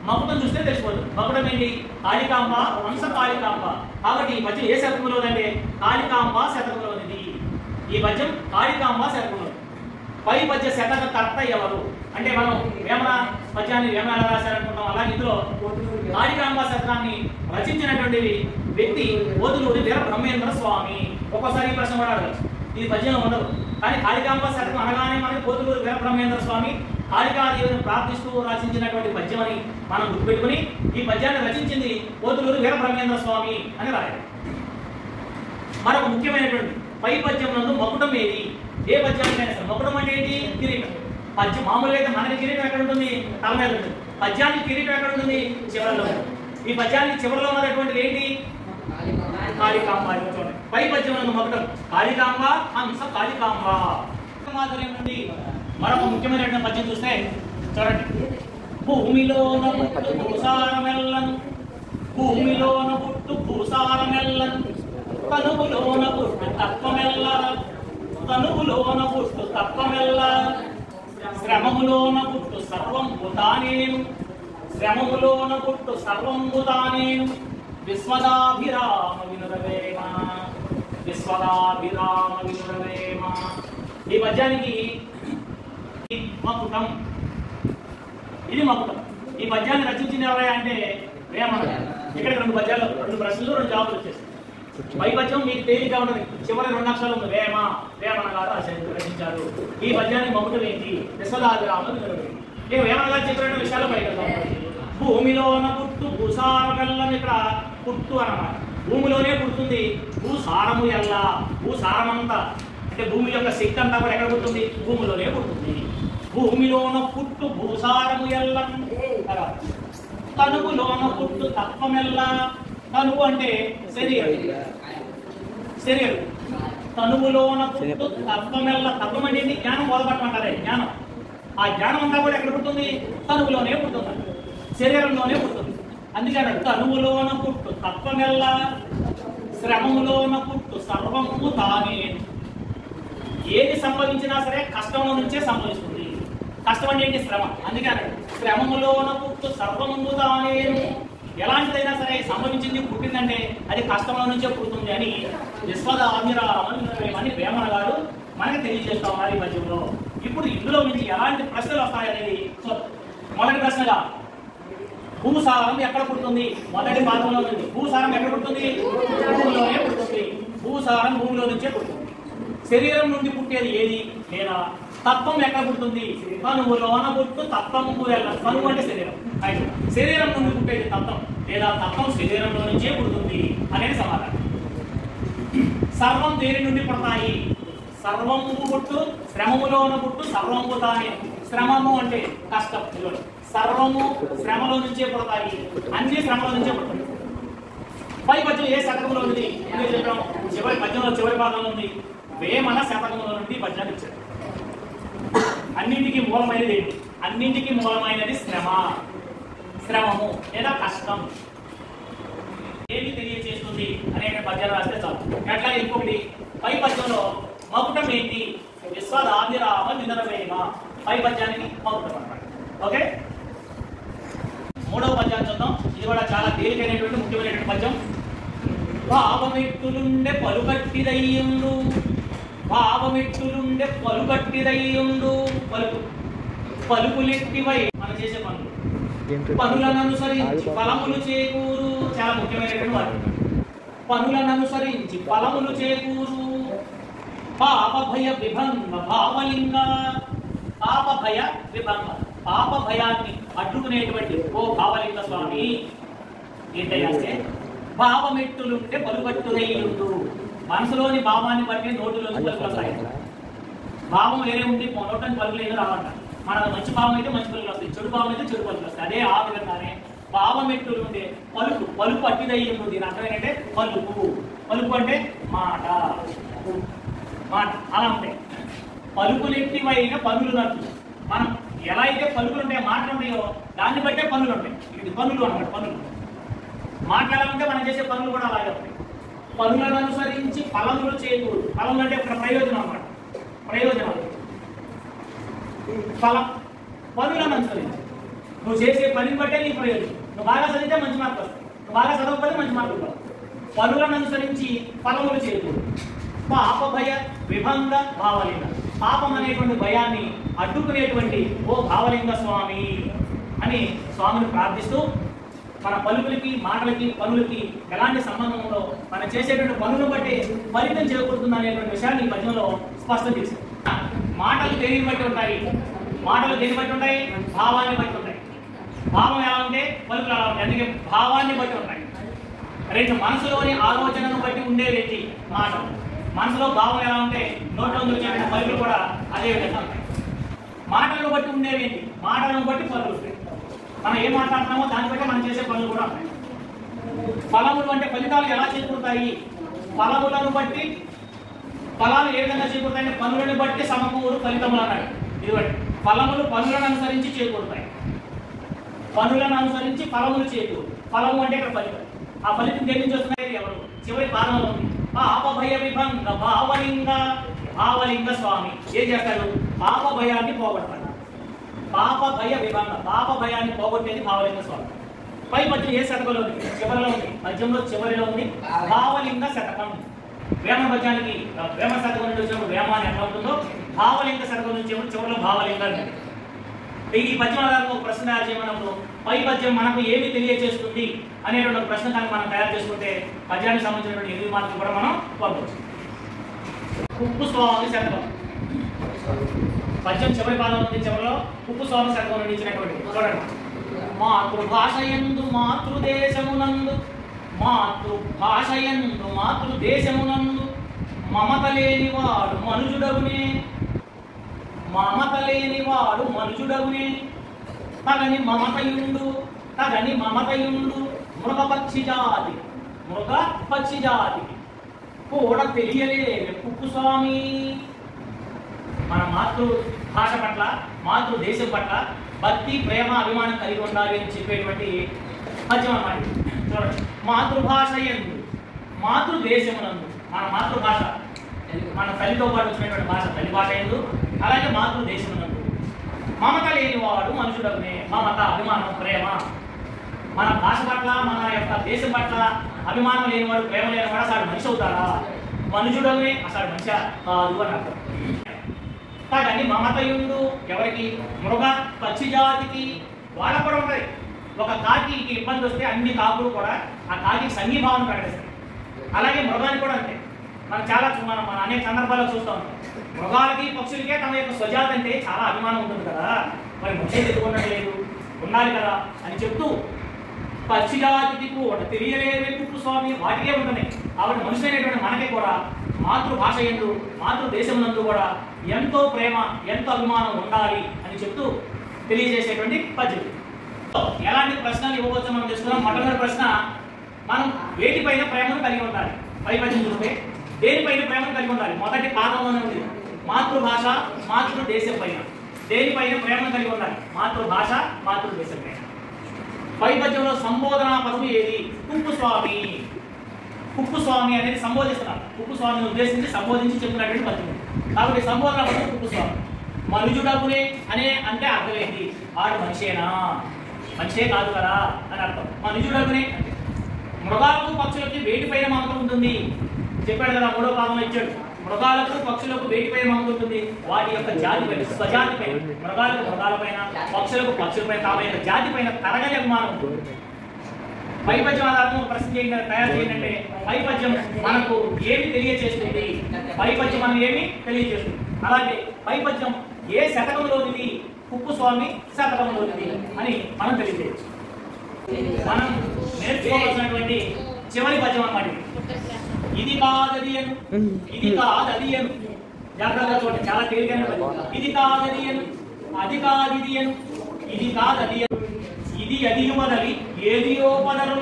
మకుటం చూస్తే తెలిసిపోతుంది. మకుటం ఏంటి? కాళికాంబ, హంస కాళికాంబ. కాబట్టి ఈ పద్యం ఏ శతకంలో ఉందంటే కాళికాంబ శతకంలోనిది. ఈ పద్యం కాళికాంబ శతకంలో. పై పద్య శతక కర్త ఎవరు అంటే మనం వేమన పద్యాన్ని వేమన ఎలా రాశారనుకుంటాం. అలాగే ఇందులో కాళికాంబ శతకాన్ని రచించినటువంటి వ్యక్తి పోతులూరి వీర బ్రహ్మేంద్ర స్వామి. ఒక్కోసారి ఈ ప్రశ్న కూడా అడగచ్చు, ఈ పద్యంలో ఉండదు. కానీ కాళికాంబ శతకం అనగానే మనకి పోతులూరి వీర బ్రహ్మేంద్ర స్వామి కాళికాదేవిని ప్రార్థిస్తూ రచించినటువంటి పద్యం అని మనం గుర్తుపెట్టుకుని ఈ పద్యాన్ని రచించింది పోతులూరి వీర బ్రహ్మేంద్ర స్వామి అని రాయాలి. మరొక ముఖ్యమైనటువంటి పై పద్యం నందు మకుటం ఏది? ఏ పద్యానికైనా సరే మకుటం అంటే ఏంటి? కిరీటం. పద్యం మామూలుగా అయితే మనకి కిరీటం ఎక్కడ ఉంటుంది? తల మీద ఉంటుంది. పద్యానికి కిరీటం ఎక్కడ ఉంటుంది? చివరిలో. ఈ పద్యానికి చివరిలో ఉన్నటువంటి ఏంటి? కాళికాంబ. పై పద్యం నందు మకుటం కాళికాంబ హంస కాళికాంబ. మాధుర్యం నుండి మరొక ముఖ్యమైనటువంటి పద్యం చూస్తే చూడండి. భూమిలోన పుట్టు భూసారమెల్లను, భూమిలోన పుట్టు భూసారమెల్లను, తనువులోన పుట్టు తత్వమెల్ల, తనువులోన పుట్టు తత్వమెల్ల, శ్రమములోన పుట్టు సర్వంబు తానేను, శ్రమములోన పుట్టు సర్వంబు తానేను, విశ్వదాభిరామ వినురవేమ, విశ్వదాభిరామ వినురవేమ. ఈ పద్యానికి మకుటం, ఇది మకుటం. ఈ పద్యాన్ని రచించింది ఎవరయ్యా అంటే వేమన. ఇక్కడ రెండు పద్యాలు, రెండు ప్రశ్నలు, రెండు జవాబులు వచ్చేసి. పై పద్యం మీకు తేలిక ఉంటుంది, చివరి 2 అక్షరాలు ఉంది. వేమన గారు రచించారు. ఈ పద్యానికి మకుటం ఏంటి? విశ్వదాభిరామ వినురవేమ. నేను వేమన గారు చెప్పిన విషయాలు పైకి వెళ్తాం. భూమిలోన పుట్టు భూసారమెల్లని, ఇక్కడ పుట్టు అన్నమాట. భూమిలోనే పుడుతుంది. భూసారము ఎల్లా, భూసారమంతా అంటే భూమి యొక్క శక్తి అంతా కూడా ఎక్కడ పుడుతుంది? భూమిలోనే పుడుతుంది. భూమిలోన పుట్టు భూసారము ఎల్ల, తనువులోన పుట్టు తత్వమెల్ల. తనువు అంటే శరీరం, శరీరం. తనువులోన పుట్టు తత్వమెల్ల. తత్వం అంటే జ్ఞానం బోధపడమంటారే, జ్ఞానం. ఆ జ్ఞానం అంతా కూడా ఎక్కడ పుడుతుంది? తనువులోనే పుడుతుంది, శరీరంలోనే పుడుతుంది. అందుకని తనువులోన పుట్టు తత్వమెల్ల, శ్రమములోన పుట్టు సర్వము తానే. ఏది సంభవించినా సరే కష్టంలో నుంచే సంభవిస్తుంది. కష్టం అంటే ఏంటి? శ్రమ. అందుకని శ్రమములోన పుట్టు సర్వము తానేను. ఎలాంటిదైనా సరే సంభవించింది, పుట్టిందంటే అది కష్టంలో నుంచే పుడుతుంది అని విశ్వదాభిరామని వేమన గారు మనకి తెలియజేస్తా ఉన్నారు ఈ పద్యంలో. ఇప్పుడు ఇందులో నుంచి ఎలాంటి ప్రశ్నలు వస్తాయనేది మొదటి ప్రశ్నగా, భూసారం ఎక్కడ పుడుతుంది? మొదటి పాత్రలో ఉంది. భూసారం ఎక్కడ పుడుతుంది? భూమిలోనే పుడుతుంది. భూసారం భూమిలో నుంచే పుడుతుంది. శరీరం నుండి పుట్టేది ఏది? లేదా తత్వం ఎక్కడ పుడుతుంది? తనువులోన పుట్టు తత్వము ఎల్ల. తనువు అంటే శరీరం. అయితే శరీరం నుండి పుట్టేది తత్వం, లేదా తత్వం శరీరంలో నుంచే పుడుతుంది అనేది సమాధానం. సర్వం దేని నుండి పుడతాయి? సర్వము పుట్టు, శ్రమములోన పుట్టు సర్వము తానే. శ్రమము అంటే కష్టం. సర్వము శ్రమలో నుంచే పుడతాయి, అన్ని శ్రమలో నుంచే పుడతాయి. పై పద్యం ఏ శతకంలో ఉంది? చెప్పాము, చివరి పద్యంలో చివరి భాగంలో ఉంది. వేమన శతకంలో నుండి పద్యాన్ని ఇచ్చారు. అన్నింటికి మూలమైనది ఏంటి? అన్నింటికి మూలమైనది శ్రమ, శ్రమము లేదా కష్టం. ఏమి తెలియజేస్తుంది అనేక పద్యాలు రాస్తే చాలు. అట్లాగే ఇంకొకటి పై పద్యంలో మకుటం ఏంటి? విశ్వదాభిరామ వినురవేమ. పై పద్యానికి మకుటం అన్నమాట. ఓకే, మూడవ పద్యాన్ని చూద్దాం. ఇది కూడా చాలా తేలికైనటువంటి ముఖ్యమైనటువంటి పద్యం. భావమెట్టులుండే పలుకట్టిదయ్యుండు, భావమెట్టులుండే పలుకట్టిదయ్యుండు. పలుకు, పలుకులెట్టివై మనం చేసే పనులు, పనులను అనుసరించి ఫలములు చేకూరు. చాలా ముఖ్యమైనటువంటి వారు. పనులను అనుసరించి ఫలములు చేకూరు. పాప భయ విభంగ భావలింగ. పాప భయ విభంగ, పాప భయాన్ని అడ్డుకునేటువంటి ఓ భావలింగ స్వామి ఏంటంటే, భావమెట్టులుంటే పలుకట్టుదయ్యుండు. మనసులోని భావాన్ని బట్టి నోటులోని పలుకులు వస్తాయి. భావం వేరే ఉండి నోటని పలుకులు ఏదో రావంట. మనకు మంచి భావం అయితే మంచి పలుకులు వస్తాయి, చెడు భావం అయితే చెడు పలుకులు వస్తాయి. అదే ఆ విధంగానే భావమెట్టులు ఉంటే పలుకు, పలుకు అట్టిదయ్యుండు. దీని అర్థం ఏంటంటే పలుకు. పలుకు అంటే మాట, మాట అలా ఉంటాయి. పలుకులెట్టివైన పనులు నట్టు. మనం ఎలా అయితే పలుకులు ఉంటాయో, మాటలు ఉంటాయో దాన్ని బట్టే పనులు ఉంటాయి. ఇది పనులు అన్నమాట. పనులు మాట్లాడాలంటే మనం చేసే పనులు కూడా అలాగే ఉంటాయి. పనులను అనుసరించి ఫలములు చేకూరు. ఫలములు అంటే ఒక ప్రయోజనం అన్నమాట. ప్రయోజనం ఫలం. పనులను అనుసరించి నువ్వు చేసే పనిని బట్టే నీ ప్రయోజనం. నువ్వు బాగా చదివితే మంచి మార్కులు వస్తాయి, నువ్వు బాగా చదవకపోతే మంచి మార్కులు రావు. పనులను అనుసరించి ఫలములు చేకూరు. పాప భయ విభంగ భావలింగ. పాపం అనేటువంటి భయాన్ని అడ్డుకునేటువంటి ఓ భావలింగ స్వామి అని స్వామిని ప్రార్థిస్తూ మన పలుకులకి మాటలకి పనులకి ఎలాంటి సంబంధం ఉందో మనం చేసేటువంటి పనులను బట్టి ఫలితం చేకూరుతుంది అనేటువంటి విషయాన్ని ఈ పద్యంలో స్పష్టం చేశారు. మాటలు దేనిని బట్టి ఉంటాయి? మాటలు దేని బట్టి ఉంటాయి? భావాన్ని బట్టి ఉంటాయి. భావం ఎలా ఉంటే పలుకులు ఎలా ఉంటాయి. అందుకే భావాన్ని బట్టి ఉంటాయి. రెండు మనసులోని ఆలోచనను బట్టి ఉండేది మాటలు. మనసులో భావం ఎలా ఉంటే నోట్లో వచ్చే పలుకులు కూడా అదే విధంగా ఉంటాయి. మాటలను బట్టి ఉండేవి ఏంటి? మాటలను బట్టి పలుకులు ఉంటాయి. మనం ఏం మాట్లాడుతున్నామో దాన్ని బట్టి మనం చేసే పనులు కూడా ఉంటాయి. ఫలములు అంటే ఫలితాలు ఎలా చేకూరుతాయి? ఫలములను బట్టి ఫలాలు ఏ విధంగా చేకూరుతాయి? పనులను బట్టి సమకూరు ఫలితములు అన్నాడు. ఇదిగోండి, ఫలములు పనులను అనుసరించి చేకూరుతాయి. పనులను అనుసరించి ఫలములు చేకూరు. ఫలము అంటే ఇక్కడ ఫలితం. ఆ ఫలితం దేని నుంచి వస్తున్నాయి? ఎవరు? చివరి పాదంలో ఉంది. పాప భయ విభంగ భావలింగ. భావలింగ స్వామి ఏం చేస్తాడు? పాప భయాన్ని పోగొడతాడు. పాప భయ విభంగ, పాప భయాన్ని పోగొట్టేది భావలింగ స్వామి. పై పద్యం ఏ శతకంలో ఉంది? చివరిలో ఉంది. పద్యంలో చివరిలో ఉంది భావలింగ శతకం. వేమ పద్యానికి వేమ శతకం నుండి వచ్చినప్పుడు వేమ అని ఎట్లా ఉంటుందో భావలింగ శతకం నుంచి చివరిలో భావలింగాన్ని. ఈ పద్యం ఆధారంగా ఒక ప్రశ్న తయారు చేయమన్నప్పుడు పై పద్యం మనకు ఏమి తెలియజేస్తుంది అనేటువంటి ప్రశ్న కానీ మనం తయారు చేసుకుంటే పద్యానికి సంబంధించినటువంటి 8 మార్కులు కూడా మనం పొందవచ్చు. ఉప్పు స్వామి శతకం పద్యం చివరి పాదం నుండి చివరిలో ఉప్పు స్వామి శతకం నుండి ఇచ్చినటువంటి చూడండి. మాతృభాషయందు మాతృదేశమునందు, మాతృభాషయందు మాతృదేశమునందు మమత లేనివాడు మనుజుడగునే. మమత లేనివాడు మనుజుడగునే. తగని మమతయుండు, తగని మమతయుండు మృగపక్షి జాతి, మృగపక్షి జాతికి కూడా తెలియలేని ఉప్పు స్వామి. మన మాతృభాష పట్ల, మాతృదేశం పట్ల భక్తి, ప్రేమ, అభిమానం కలిగి ఉండాలి అని చెప్పేటువంటి పద్యం అన్నమాట. చూడండి, మాతృభాష ఎందు మాతృదేశమునందు, మన మాతృభాష మన తల్లితో పాటు వచ్చినటువంటి భాష తల్లి భాష ఎందు, అలాగే మాతృదేశమునందు మమత లేనివాడు మనుషుడనే. మమత, అభిమానం, ప్రేమ, మన భాష పట్ల, మన యొక్క దేశం పట్ల అభిమానం లేనివాడు, ప్రేమ లేనివాడు అసలు మనిషి అవుతాడా? మనుషుడనే అసలు మనిషి కాదు అని అర్థం. కానీ మమతయుండు ఎవరికి? మృగ పక్షి జాతికి. వాళ్ళకు కూడా ఉంటాయి. ఒక కాకికి ఇబ్బంది వస్తే అన్ని కాకులు కూడా ఆ కాకికి సంఘీభావం ప్రకటిస్తాయి. అలాగే మృగానికి కూడా అంతే. మనం చాలా మనం అనేక సందర్భాల్లో చూస్తూ ఉంటాం. మృగాలకి పక్షులకే తమ యొక్క స్వజాతి అంటే చాలా అభిమానం ఉంటుంది కదా, మరి మనిషి ఎత్తుకున్నట్టు లేదు, ఉండాలి కదా అని చెప్తూ పక్షి జాతికి కూడా తెలియలేదే ఉప్పు స్వామి వాటికే ఉంటున్నాయి. కాబట్టి మనుషులైనటువంటి మనకి కూడా మాతృభాష ఎందు, మాతృదేశం నందు కూడా ఎంతో ప్రేమ, ఎంతో అభిమానం ఉండాలి అని చెప్తూ తెలియజేసేటువంటి పద్యం. ఎలాంటి ప్రశ్నలు ఇవ్వవచ్చు మనం తెలుసుకున్నాం. మొట్టమొదటి ప్రశ్న, మనం వేటిపైన ప్రేమను కలిగి ఉండాలి? పై పద్యం చూస్తే దేనిపైన ప్రేమను కలిగి ఉండాలి? మొదటి పాదంలోనే ఉంది మాతృభాష, మాతృదేశం పైన. దేనిపైన ప్రేమను కలిగి ఉండాలి? మాతృభాష, మాతృదేశం పైన. పై పద్యంలో సంబోధనా పదము ఏది? ఉప్పు స్వామి. ఉప్పు స్వామి అనేది సంబోధిస్తున్నారు. ఉప్పు స్వామిని ఉద్దేశించి సంబోధించి చెప్తున్నటువంటి పద్యం. కాబట్టి సంబోధన పదం ఉప్పు స్వామి. మనుజుడగునే అనే అంటే అర్థం ఏంటి? వాడు మనిషేనా? మనిషే కాదు కదా అని అర్థం. మనుజుడగునే అంటే మృగాలకు పక్షులకి వేటిపైన మమత ఉంటుంది చెప్పాడు కదా, 3వ పాదంలో ఇచ్చాడు. మృగాలకు పక్షులకు వేటిపైన మమత ఉంటుంది? వాటి యొక్క జాతి పైన, స్వజాతి పైన. మృగాలకు మృగాల పైన, పక్షులకు పక్షుల పైన, తమ యొక్క జాతి పైన తరగని అభిమానం ఉంటుంది. పై పద్యం ఆధారంగా ప్రశ్న తయారు చేయండి. పై పద్యం మనకు ఏమి తెలియజేస్తుంది? పై పద్యం మనం ఏమి తెలియజేస్తుంది? అలాగే పై పద్యం ఏ శతకంలోనిది? ఉప్పు స్వామి శతకంలోనిది అని మనం తెలియజేయచ్చు. మనం నేర్చుకోవాల్సినటువంటి చివరి పద్యం అన్నమాట. ఇది కాదది అను, ఇది కాదది అను. జాగ్రత్తగా చూడండి, చాలా తేలికైన పద్యం. ఇది కాదది అను, అది కాదిది అను, ఇది కాదది అను, ఇది అదియు వదలి ఏదియో వదలు,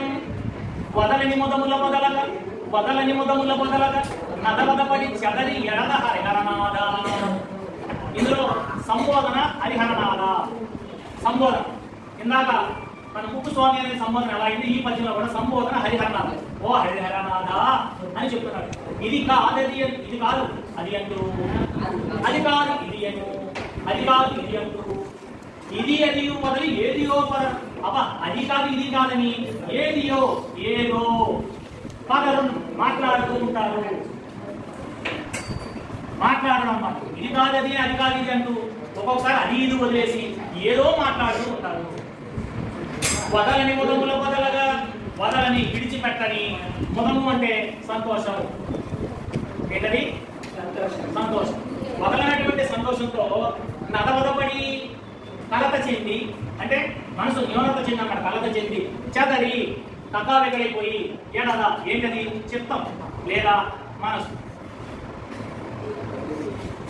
వదలని ముదముల వదలక, వదలని ముదముల వదలక, నదవదపడి చెదరి ఎడద హరిహరనాద. ఇందులో సంబోధన హరిహరనాద. సంబోధన ఇందాక మన ఉప్పు స్వామి అనే సంబోధన ఎలా అయింది? ఈ పద్యంలో కూడా సంబోధన హరిహరనాథ. ఓ హరిహరనాథ అని చెప్తున్నాడు. ఇది కాదది, ఇది కాదు అది అంటూ, అది కాదు ఇది అను, అది కాదు ఇది అంటూ, ఇది అది వదిలి ఏదియో అబ్బా అది కాదు ఇది కాదని ఏదియో ఏదో పదరు మాట్లాడుతూ ఉంటారు. మాట్లాడడం అన్నమాట. ఇది కాదది అది కాదు ఇది అంటూ ఒక్కొక్కసారి అది ఇది వదిలేసి ఏదో మాట్లాడుతూ ఉంటారు. వదలని ముదముల వదలగా వదలని విడిచిపెట్టని. ముదము అంటే సంతోషం. ఏంటది? సంతోషం. వదలనటువంటి సంతోషంతో నదవదపడి కలత చెంది, అంటే మనసు న్యూనత చెంది అక్కడ కలత చెంది చెదరి కకావికలైపోయి ఎడద. ఏంటది? చిత్తం లేదా మనసు.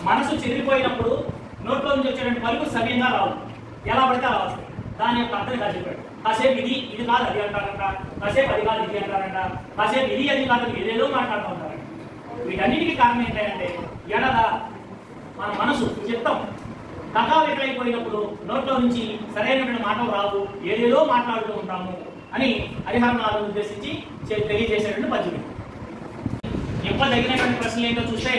మనసు చెదిరిపోయినప్పుడు నోట్లో నుంచి వచ్చేటువంటి పలుకు సవ్యంగా రావు, ఎలా పడితే అలా వస్తాయి. దాని యొక్క అర్థం ఇలా చెప్పాడు. కాసేపు ఇది కాదు అది అంటారంట, కాసేపు అది కాదు ఇది అంటారంట, కాసేపు ఇది అది కాదు ఏదేదో మాట్లాడుతూ ఉంటారంట. వీటన్నిటికీ కారణం ఏంటంటే ఎడద మన మనసు చిత్తం కకావికలైపోయినప్పుడు నోట్లో నుంచి సరైనటువంటి మాటలు రావు, ఏదేదో మాట్లాడుతూ ఉంటాము అని హరిహరనాథుని ఉద్దేశించి తెలియజేసేటువంటి పద్యం. ఇవ్వదగినటువంటి ప్రశ్నలు ఏంటో చూస్తే,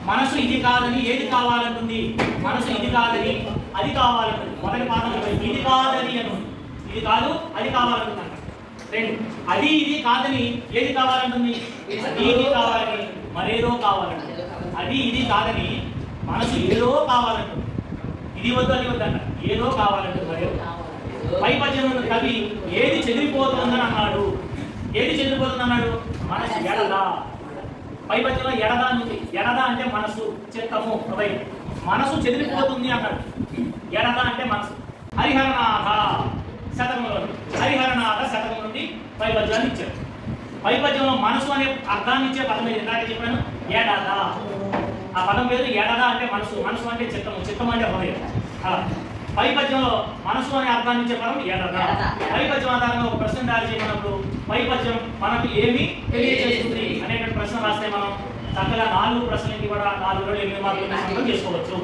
మనసు ఇది కాదని ఏది కావాలంటుంది? మనసు ఇది కాదని అది కావాలంటుంది. మొదటి పాఠంలో ఇది కాదని అని, ఇది కాదు అది కావాలంటుంది అంట. రెండు, అది ఇది కాదని ఏది కావాలంటుంది? అది ఇది కావాలని మరేదో కావాలంటుంది. అది ఇది కాదని మనసు ఏదో కావాలంటుంది. ఇది వద్దు అది వద్దంట, ఏదో కావాలంటుంది మరేదో. పై పద్యంలో కవి ఏది చెదిరిపోతుందని అన్నాడు. ఏది చెదిరిపోతుంది అన్నాడు? మనసు ఎడదా. పై పద్యంలో ఎడదా ఉంది. ఎడదా అంటే మనసు, చిత్తము, హృదయం. మనసు చెదిరిపోతుంది అన్నాడు. ఎడదా అంటే మనసు. హరిహరనాథ శతకంలో, హరిహరనాథ శతకం నుండి పై పద్యాన్ని ఇచ్చారు. పై పద్యంలో మనసు అనే అర్థాన్ని ఇచ్చే పదం ఏది? ఇందాక చెప్పాను, ఎడదా. ఆ పదం పేరు ఎడదా అంటే మనసు, మనసు అంటే చిత్తము, చిత్తము అంటే హృదయం. అలా పై పద్యంలో మనసు అనే అర్థాన్ని ఇచ్చే పదం ఎడదా. పై పద్యం ఆధారంగా ఒక ప్రశ్న తయారు చేయమన్నప్పుడు పై పద్యం మనకు ఏమి తెలియజేస్తుంది అనేటువంటి ప్రశ్న రాస్తే మనం చక్కగా 4 ప్రశ్నలకి కూడా 4 8 మార్కులు చేసుకోవచ్చు.